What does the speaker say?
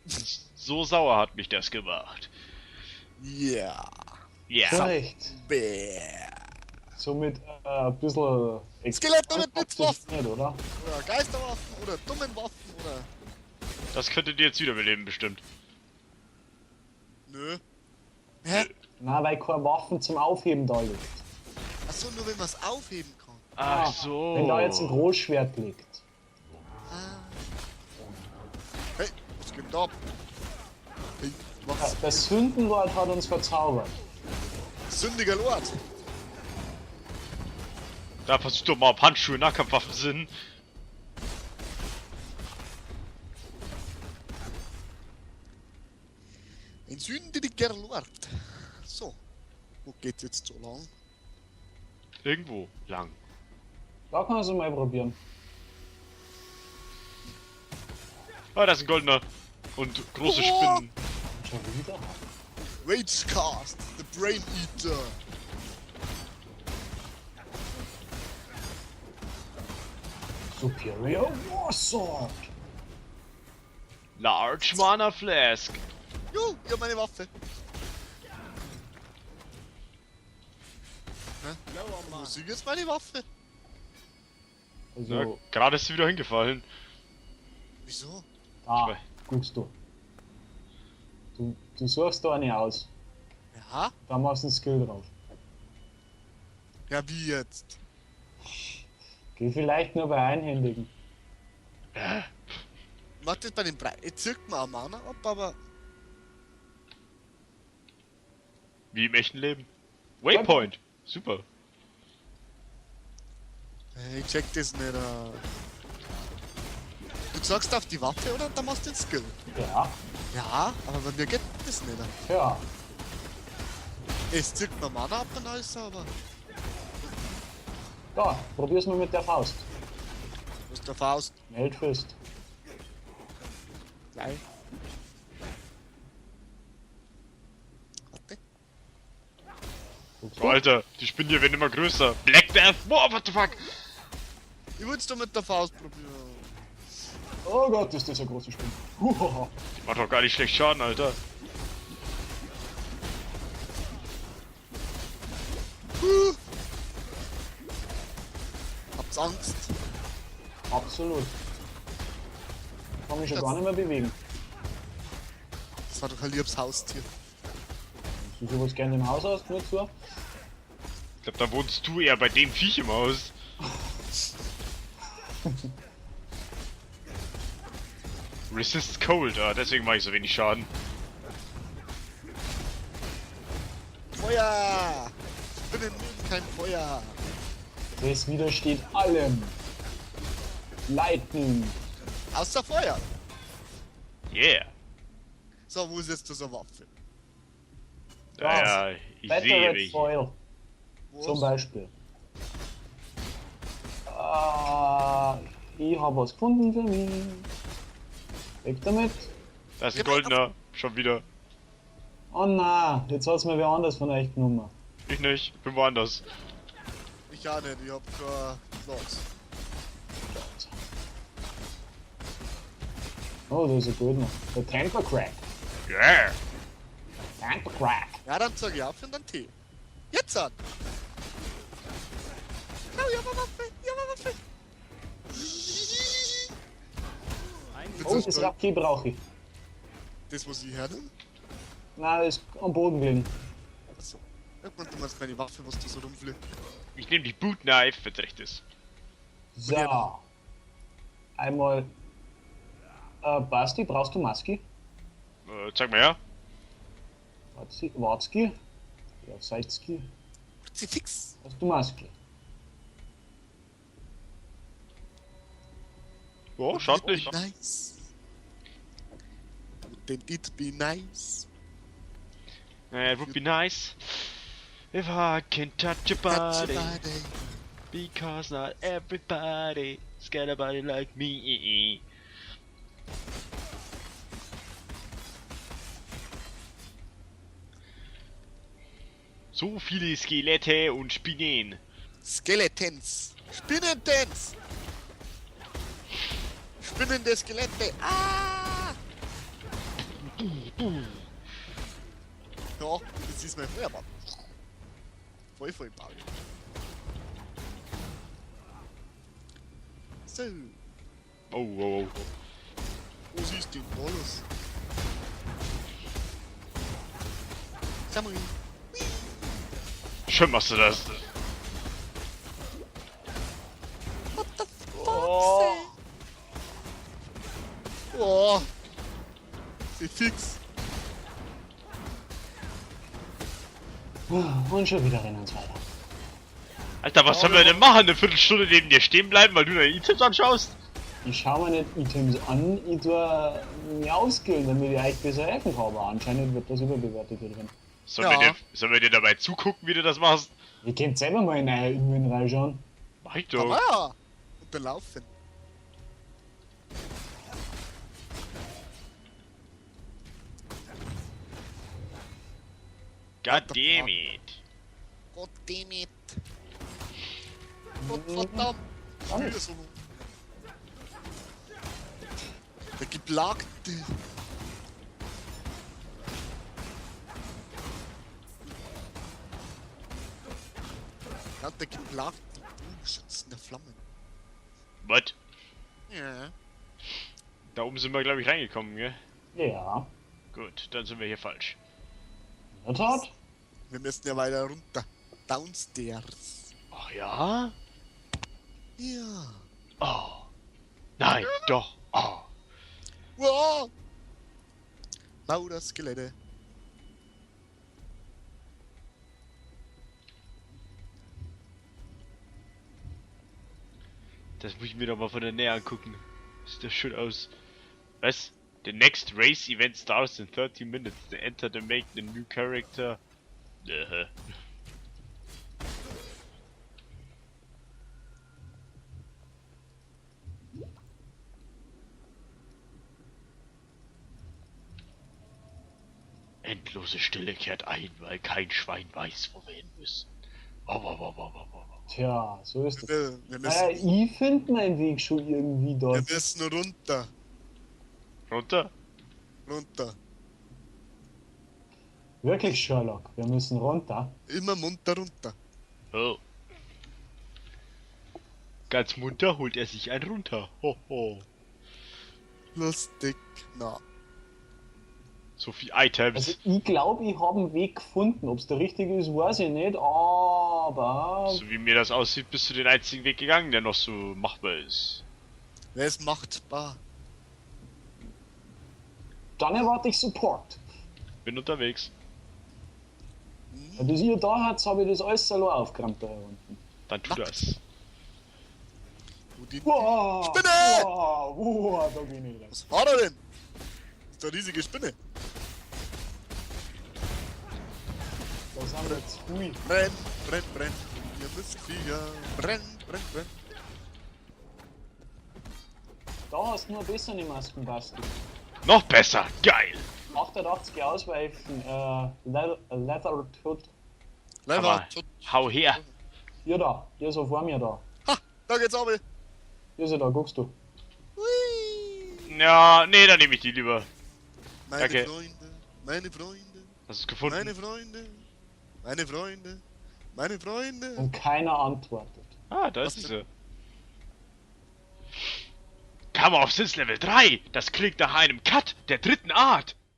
So sauer hat mich das gemacht. Ja. Ja. Zu Recht. Bäh. Somit ein bisschen... Skelette mit Blitzwaffen. Nicht, oder? Oder Geisterwaffen oder dummen Waffen oder. Das könntet ihr jetzt wiederbeleben, bestimmt. Nö. Hä? Nein, weil keine Waffen zum Aufheben da liegt. Achso, nur wenn man es aufheben kann. Ach so. Wenn da jetzt ein Großschwert liegt. Ah. Hey, was geht denn da ab? Hey, was? Der Sündenlord hat uns verzaubert. Sündiger Lord. Da versucht doch mal, ob Handschuhe Nahkampfwaffen sind. Ein sündiger Lord. So. Wo geht's jetzt so lang? Irgendwo lang. Da kann man es mal probieren. Ah, da ist ein goldener. Und große Oh. Spinnen. Schon wieder? Ragecast, the Brain Eater. Superior War Sword. Large Mana Flask. Juhu, ich hab meine Waffe. Hä? Wo ist jetzt meine Waffe? Also, Ja, gerade ist sie wieder hingefallen. Wieso? da, guckst du. Du suchst da eine aus. Ja? Da machst du einen Skill drauf. Ja, wie jetzt? Geh vielleicht nur bei Einhändigen. Macht das bei den Brei. Jetzt zirkt man auch Mana ab, aber. Wie im echten Leben. Waypoint. Super. Ich check das nicht. Du sagst auf die Waffe oder dann machst du den Skill. Ja, Ja, aber bei mir geht das nicht. ja. Es zirkt man Mana ab und alles, aber. Da, probier's mal mit der Faust. Was ist der Faust? Meldfist. Gleich. Warte. Guckst Oh, du? Alter, die Spinnen hier werden immer größer. Black Death. Boah, what the fuck? Ich will's doch mit der Faust probieren. Oh Gott, ist das eine große Spinne. Huhaha. Die macht doch gar nicht schlecht Schaden, Alter. Habt's Angst? Absolut. Kann mich schon Das- gar nicht mehr bewegen. Das war doch ein liebes Haustier. Du sowas gerne im Haus hast, nur zu. Ich glaube, da wohnst du eher bei dem Viech im Haus. Resist Cold, deswegen mache ich so wenig Schaden. Feuer! Spinnen mögen kein Feuer. Das widersteht allem. Lightning. Außer Feuer. Yeah. So, wo ist jetzt diese Waffe? Ja, ich sehe Battered mich. Foil Wo zum ist- Beispiel. Ich habe was gefunden für mich. Weg damit. Da ist ein goldener. Schon wieder. Oh nein, jetzt hat es mir wer anders von euch genommen. Ich nicht. Bin woanders. Ich auch nicht, ich hab keinen Platz. Oh, da ist ein Goldener. Der Temper Crack. Yeah. Temper Crack. Ja, dann sag ich auf und dann Tee. Jetzt an! Oh, ich hab eine Waffe! Ich hab eine Waffe! Oh, das Rapki brauche ich. Das muss ich hernimmt? Nein, das ist am Boden gelegen. Achso. Irgendwann du meinst meine Waffe, was da so rumfliegt. Ich nehme die Boot Knife, wenn's recht ist. So. Ja. Einmal. Basti, brauchst du Maski? Zeig mal her. Watzki? Ja, Salzki. Kruzifix! Hast du Maski? Oh, schaut nicht. Nice! Wouldn't it be nice? It would be nice if I can touch your Touch body. your body. Because not everybody is got a body like me. So viele Skelette und Spinnen. Skeletons! Spinnentens! Spinnende Skelette! Ah! Ja, das ist mein Feuermann. Voll Ball. So, Oh, oh, oh. was ist denn alles? Samuel. Schön machst du das. What the fuck? Oh. Oh. Sie fix. Und schon wieder rennen uns weiter. Alter, was sollen wir denn machen? Eine Viertelstunde neben dir stehen bleiben, weil du deine Items anschaust? Ich schaue mir nicht Items an, ich tue mir ausgehen, damit ich euch besser helfen kann, aber anscheinend wird das überbewertet hier drin. Sollen wir dir dabei zugucken, wie du das machst? Ihr könnt selber mal in euer Inven reinschauen. Mach ich Da doch. war ja. Unterlaufen. God damn it. Goddammit. Gottverdammt. Gar nicht. So. Der Geplagte. Ja, der Geplagte. Schützen der Flammen. What? Ja. Da oben sind wir, glaube ich, reingekommen, gell? Ja, Gut, dann sind wir hier falsch. in der Tat. Wir müssen ja weiter runter. Downstairs. Ach ja? Ja. Oh. Nein, doch. Oh. Wow. Lauter Skelette. Das muss ich mir doch mal von der Nähe angucken. Sieht das schön aus. Was? The next race event starts in 30 minutes. Enter to make the new character. Endlose Stille kehrt ein, weil kein Schwein weiß, wo wir hin müssen. Oh. Tja, so ist es. Wir Naja, müssen, ich finde meinen Weg schon irgendwie wir dort. müssen runter. Runter? Runter. Wirklich, Sherlock, wir müssen runter. Immer munter runter. Oh. Ganz munter holt er sich ein runter. Hoho. Lustig. Na. So viel Items. Also ich glaube, ich habe einen Weg gefunden. Ob es der richtige ist, weiß ich nicht, aber So wie mir das aussieht, bist du den einzigen Weg gegangen, der noch so machbar ist. Wer ist machbar? dann erwarte ich Support. Bin unterwegs. Wenn das ihr da habt, habe ich das alles allein aufgeräumt da unten. Dann tu das. Wo die... Wow, Spinne! wow, da bin ich. Was war da denn? Das ist eine riesige Spinne. Da sind wir jetzt hui. Brenn. Ihr müsst Flieger. Brenn. Da hast du nur bessere Masken, Basti. Noch besser! Geil! 88 Ausweichen, Leather Hood. Aber hau her! Hier da, hier so vor mir da. Ha, da geht's auch. Hier ist er da, guckst du. Hui. Ja, nee, dann nehme ich die lieber. Meine Danke. Freunde. Hast du es gefunden? Meine Freunde. Und keiner antwortet. Ah, da Was ist denn? sie. Kammer of Sins Level 3! Das klingt nach einem Cut der dritten Art!